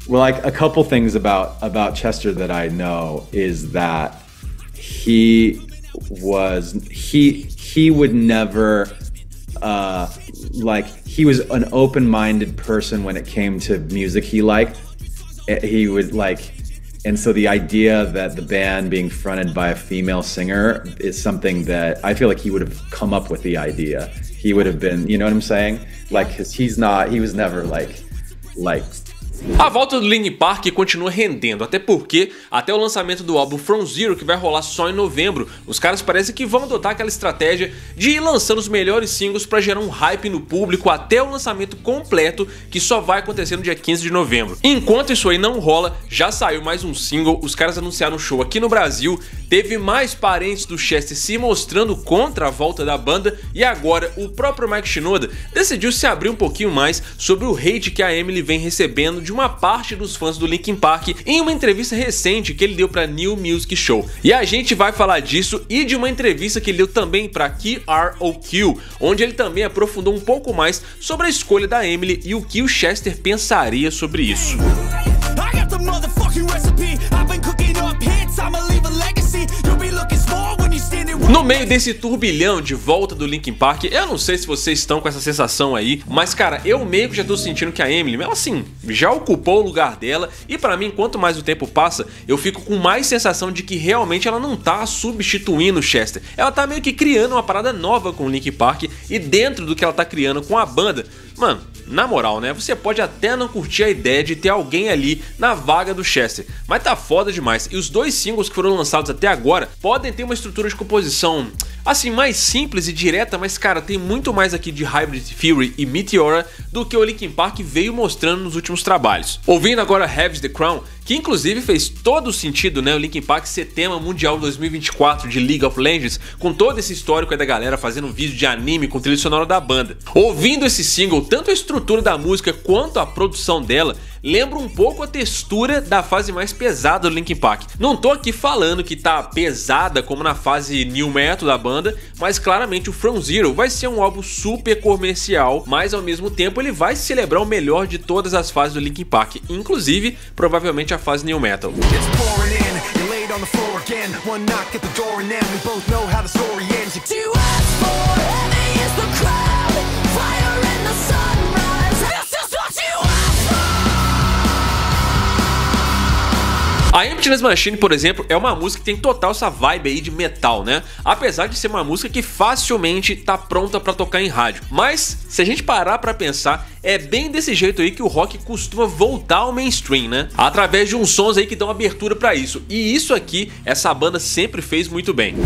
Well, like a couple things about Chester that I know is that he would never he was an open-minded person when it came to music he liked. He would and so the idea that the band being fronted by a female singer is something that I feel like he would have come up with the idea. He would have been, you know what I'm saying? Like, 'cause he was never like. A volta do Linkin Park continua rendendo, até porque, até o lançamento do álbum From Zero, que vai rolar só em novembro, os caras parecem que vão adotar aquela estratégia de ir lançando os melhores singles pra gerar um hype no público até o lançamento completo, que só vai acontecer no dia 15 de novembro. Enquanto isso aí não rola, já saiu mais um single, os caras anunciaram um show aqui no Brasil, teve mais parentes do Chester se mostrando contra a volta da banda, e agora o próprio Mike Shinoda decidiu se abrir um pouquinho mais sobre o hate que a Emily vem recebendo de uma parte dos fãs do Linkin Park em uma entrevista recente que ele deu para New Music Show. E a gente vai falar disso e de uma entrevista que ele deu também para KROQ, onde ele também aprofundou um pouco mais sobre a escolha da Emily e o que o Chester pensaria sobre isso. No meio desse turbilhão de volta do Linkin Park, eu não sei se vocês estão com essa sensação aí, mas cara, eu meio que já tô sentindo que a Emily, ela assim, já ocupou o lugar dela, e pra mim, quanto mais o tempo passa, eu fico com mais sensação de que realmente ela não tá substituindo o Chester. Ela tá meio que criando uma parada nova com o Linkin Park, e dentro do que ela tá criando com a banda, mano, na moral, né, você pode até não curtir a ideia de ter alguém ali na vaga do Chester, mas tá foda demais, e os dois singles que foram lançados até agora podem ter uma estrutura de composição assim, mais simples e direta, mas cara, tem muito mais aqui de Hybrid Theory e Meteora do que o Linkin Park veio mostrando nos últimos trabalhos. Ouvindo agora Heavy's the Crown, que inclusive fez todo o sentido, né, o Linkin Park ser tema mundial 2024 de League of Legends, com todo esse histórico aí da galera fazendo um vídeo de anime com trilha sonora da banda. Ouvindo esse single, tanto a estrutura da música quanto a produção dela lembra um pouco a textura da fase mais pesada do Linkin Park. Não tô aqui falando que tá pesada como na fase new metal da banda, mas claramente o From Zero vai ser um álbum super comercial, mas ao mesmo tempo ele vai celebrar o melhor de todas as fases do Linkin Park, inclusive provavelmente a fase new metal. A Emptiness Machine, por exemplo, é uma música que tem total essa vibe aí de metal, né? Apesar de ser uma música que facilmente tá pronta pra tocar em rádio. Mas, se a gente parar pra pensar, é bem desse jeito aí que o rock costuma voltar ao mainstream, né? Através de uns sons aí que dão abertura pra isso. E isso aqui, essa banda sempre fez muito bem.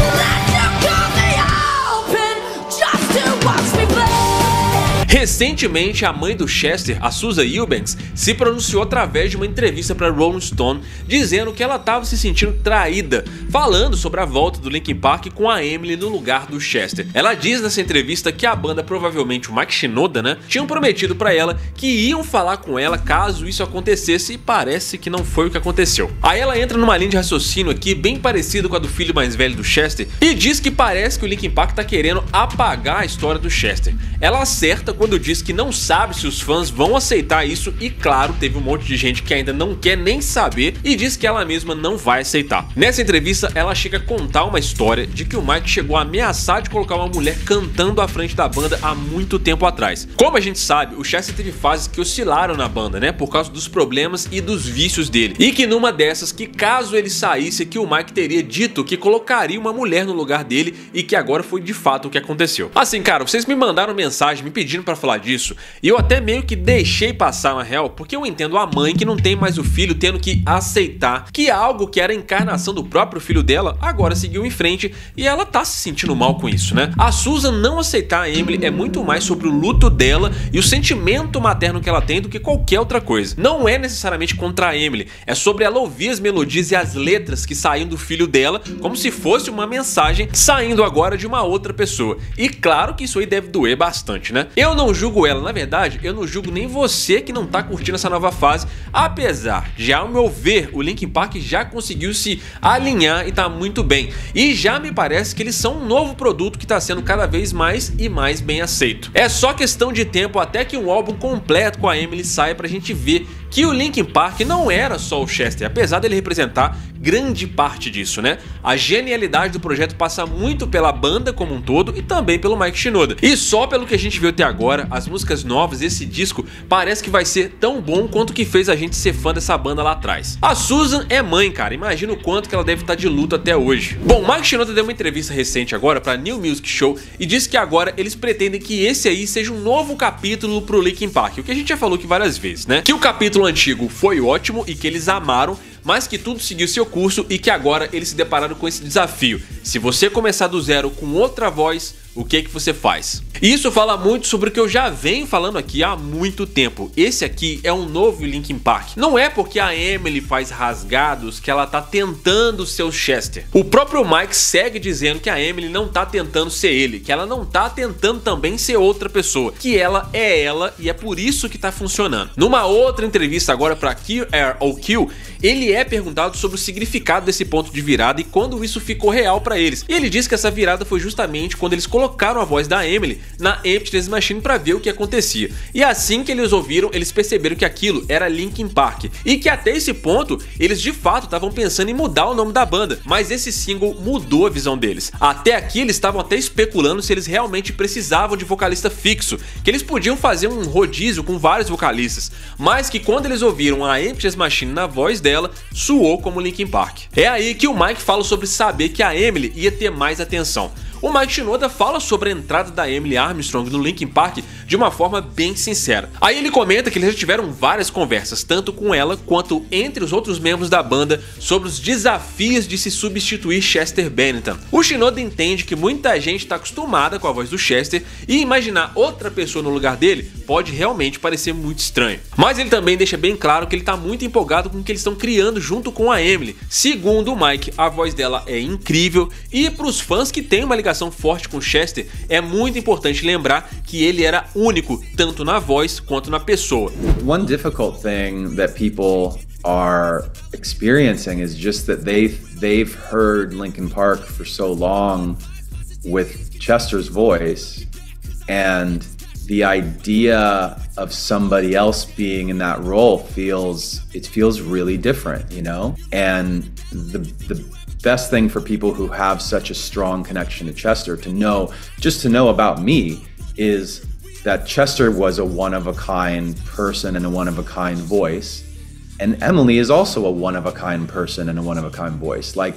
Recentemente, a mãe do Chester, a Susan Eubanks, se pronunciou através de uma entrevista para Rolling Stone, dizendo que ela estava se sentindo traída, falando sobre a volta do Linkin Park com a Emily no lugar do Chester. Ela diz nessa entrevista que a banda, provavelmente o Mike Shinoda, né, tinham prometido para ela que iam falar com ela caso isso acontecesse, e parece que não foi o que aconteceu. Aí ela entra numa linha de raciocínio aqui bem parecida com a do filho mais velho do Chester e diz que parece que o Linkin Park tá querendo apagar a história do Chester. Ela acerta quando diz que não sabe se os fãs vão aceitar isso, e claro, teve um monte de gente que ainda não quer nem saber e diz que ela mesma não vai aceitar. Nessa entrevista, ela chega a contar uma história de que o Mike chegou a ameaçar de colocar uma mulher cantando à frente da banda há muito tempo atrás. Como a gente sabe, o Chester teve fases que oscilaram na banda, né, por causa dos problemas e dos vícios dele, e que numa dessas, que caso ele saísse, que o Mike teria dito que colocaria uma mulher no lugar dele, e que agora foi de fato o que aconteceu. Assim, cara, vocês me mandaram mensagem me pedindo pra falar disso, e eu até meio que deixei passar na real, porque eu entendo a mãe que não tem mais o filho tendo que aceitar que algo que era a encarnação do próprio filho dela agora seguiu em frente, e ela tá se sentindo mal com isso, né? A Susan não aceitar a Emily é muito mais sobre o luto dela e o sentimento materno que ela tem do que qualquer outra coisa. Não é necessariamente contra a Emily, é sobre ela ouvir as melodias e as letras que saíam do filho dela como se fosse uma mensagem saindo agora de uma outra pessoa. E claro que isso aí deve doer bastante, né? Eu não julgo ela, na verdade, eu não julgo nem você que não tá curtindo essa nova fase, apesar de, ao meu ver, o Linkin Park já conseguiu se alinhar e tá muito bem. E já me parece que eles são um novo produto que tá sendo cada vez mais e mais bem aceito. É só questão de tempo até que um álbum completo com a Emily saia pra gente ver que o Linkin Park não era só o Chester, apesar dele representar grande parte disso, né? A genialidade do projeto passa muito pela banda como um todo e também pelo Mike Shinoda. E só pelo que a gente viu até agora, as músicas novas, esse disco parece que vai ser tão bom quanto que fez a gente ser fã dessa banda lá atrás. A Susan é mãe, cara, imagina o quanto que ela deve estar de luto até hoje. Bom, o Mike Shinoda deu uma entrevista recente agora pra New Music Show e disse que agora eles pretendem que esse aí seja um novo capítulo pro Linkin Park, o que a gente já falou aqui várias vezes, né? Que o capítulo antigo foi ótimo e que eles amaram, mas que tudo seguiu seu curso e que agora eles se depararam com esse desafio. Se você começar do zero com outra voz, o que você faz? Isso fala muito sobre o que eu já venho falando aqui há muito tempo. Esse aqui é um novo Linkin Park. Não é porque a Emily faz rasgados que ela tá tentando ser o Chester. O próprio Mike segue dizendo que a Emily não tá tentando ser ele, que ela não tá tentando também ser outra pessoa, que ela é ela e é por isso que tá funcionando. Numa outra entrevista agora pra Kill Air ou Kill, ele é perguntado sobre o significado desse ponto de virada e quando isso ficou real pra eles. E ele diz que essa virada foi justamente quando eles colocaram a voz da Emily na Emptiness Machine pra ver o que acontecia. E assim que eles ouviram, eles perceberam que aquilo era Linkin Park. E que até esse ponto, eles de fato estavam pensando em mudar o nome da banda. Mas esse single mudou a visão deles. Até aqui eles estavam até especulando se eles realmente precisavam de vocalista fixo, que eles podiam fazer um rodízio com vários vocalistas. Mas que quando eles ouviram a Emptiness Machine na voz dela, soou como Linkin Park. É aí que o Mike fala sobre saber que a Emily ia ter mais atenção. O Mike Shinoda fala sobre a entrada da Emily Armstrong no Linkin Park de uma forma bem sincera. Aí ele comenta que eles já tiveram várias conversas, tanto com ela quanto entre os outros membros da banda, sobre os desafios de se substituir Chester Bennington. O Shinoda entende que muita gente está acostumada com a voz do Chester e imaginar outra pessoa no lugar dele pode realmente parecer muito estranho. Mas ele também deixa bem claro que ele está muito empolgado com o que eles estão criando junto com a Emily. Segundo o Mike, a voz dela é incrível e para os fãs que têm uma ligação forte com Chester, é muito importante lembrar que ele era único, tanto na voz quanto na pessoa. One difficult thing that people are experiencing is just that they've heard Linkin Park for so long with Chester's voice, and the idea of somebody else being in that role feels really different, you know? And the best thing for people who have such a strong connection to Chester to know about me is that Chester was a one-of-a-kind person and a one-of-a-kind voice, and Emily is also a one-of-a-kind person and a one-of-a-kind voice. Like,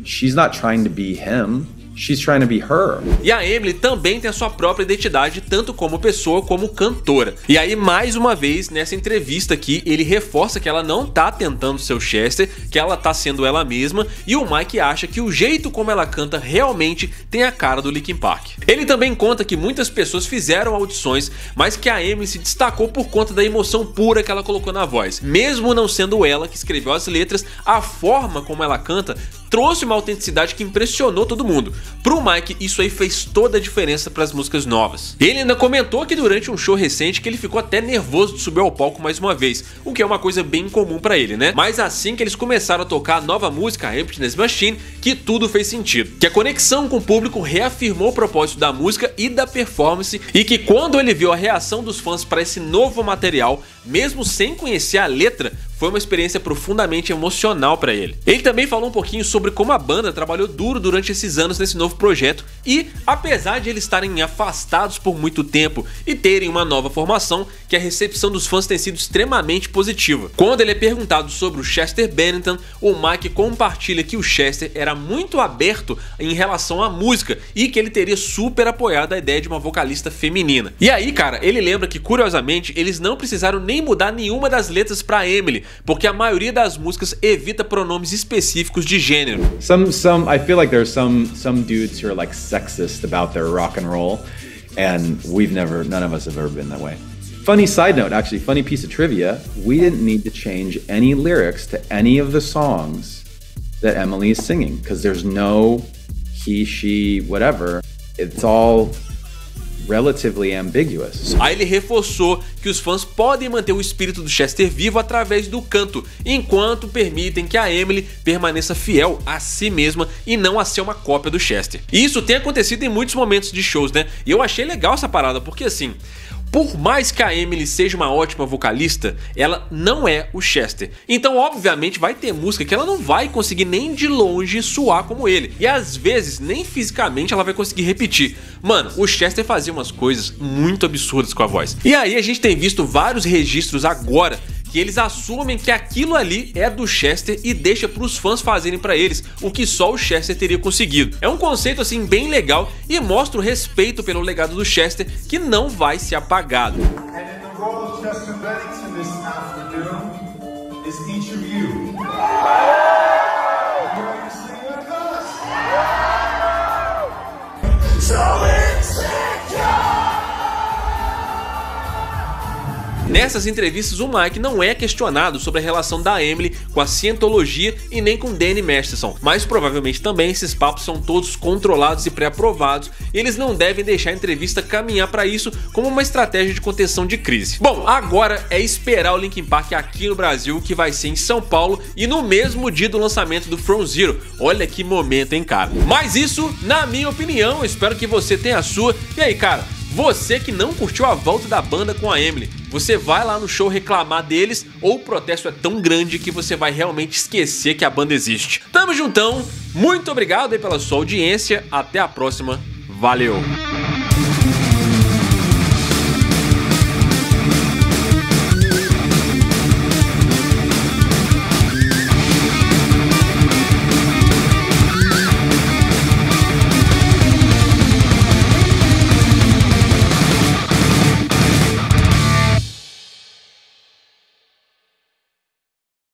she's not trying to be him. She's trying to be her. E a Emily também tem a sua própria identidade, tanto como pessoa como cantora. E aí, mais uma vez, nessa entrevista aqui, ele reforça que ela não tá tentando ser o Chester, que ela tá sendo ela mesma, e o Mike acha que o jeito como ela canta realmente tem a cara do Linkin Park. Ele também conta que muitas pessoas fizeram audições, mas que a Emily se destacou por conta da emoção pura que ela colocou na voz. Mesmo não sendo ela que escreveu as letras, a forma como ela canta trouxe uma autenticidade que impressionou todo mundo. Pro Mike, isso aí fez toda a diferença para as músicas novas. Ele ainda comentou que durante um show recente que ele ficou até nervoso de subir ao palco mais uma vez, o que é uma coisa bem comum para ele, né? Mas assim que eles começaram a tocar a nova música, a Emptiness Machine, que tudo fez sentido. Que a conexão com o público reafirmou o propósito da música e da performance, e que quando ele viu a reação dos fãs para esse novo material, mesmo sem conhecer a letra, foi uma experiência profundamente emocional para ele. Ele também falou um pouquinho sobre como a banda trabalhou duro durante esses anos nesse novo projeto e, apesar de eles estarem afastados por muito tempo e terem uma nova formação, que a recepção dos fãs tem sido extremamente positiva. Quando ele é perguntado sobre o Chester Bennington, o Mike compartilha que o Chester era muito aberto em relação à música e que ele teria super apoiado a ideia de uma vocalista feminina. E aí, cara, ele lembra que, curiosamente, eles não precisaram nem mudar nenhuma das letras para Emily, porque a maioria das músicas evita pronomes específicos de gênero. I feel like there's some dudes who are like sexist about their rock and roll, and none of us have ever been that way. Funny side note, actually, funny piece of trivia, we didn't need to change any lyrics to any of the songs that Emily is singing, because there's no he, she, whatever. It's all relatively ambiguous. Aí ele reforçou que os fãs podem manter o espírito do Chester vivo através do canto, enquanto permitem que a Emily permaneça fiel a si mesma e não a ser uma cópia do Chester. E isso tem acontecido em muitos momentos de shows, né? E eu achei legal essa parada, porque assim, Por mais que a Emily seja uma ótima vocalista, ela não é o Chester. Então, obviamente, vai ter música que ela não vai conseguir nem de longe soar como ele. E às vezes, nem fisicamente ela vai conseguir repetir. Mano, o Chester fazia umas coisas muito absurdas com a voz. E aí a gente tem visto vários registros agora que eles assumem que aquilo ali é do Chester e deixa pros fãs fazerem pra eles o que só o Chester teria conseguido. É um conceito assim bem legal e mostra o respeito pelo legado do Chester que não vai ser apagado. Nessas entrevistas, o Mike não é questionado sobre a relação da Emily com a Scientologia e nem com Danny Masterson, mas provavelmente também esses papos são todos controlados e pré-aprovados e eles não devem deixar a entrevista caminhar para isso como uma estratégia de contenção de crise. Bom, agora é esperar o Linkin Park aqui no Brasil, que vai ser em São Paulo e no mesmo dia do lançamento do From Zero. Olha que momento, hein, cara? Mas isso, na minha opinião, eu espero que você tenha a sua. E aí, cara? Você que não curtiu a volta da banda com a Emily, você vai lá no show reclamar deles ou o protesto é tão grande que você vai realmente esquecer que a banda existe? Tamo juntão, muito obrigado aí pela sua audiência, até a próxima, valeu!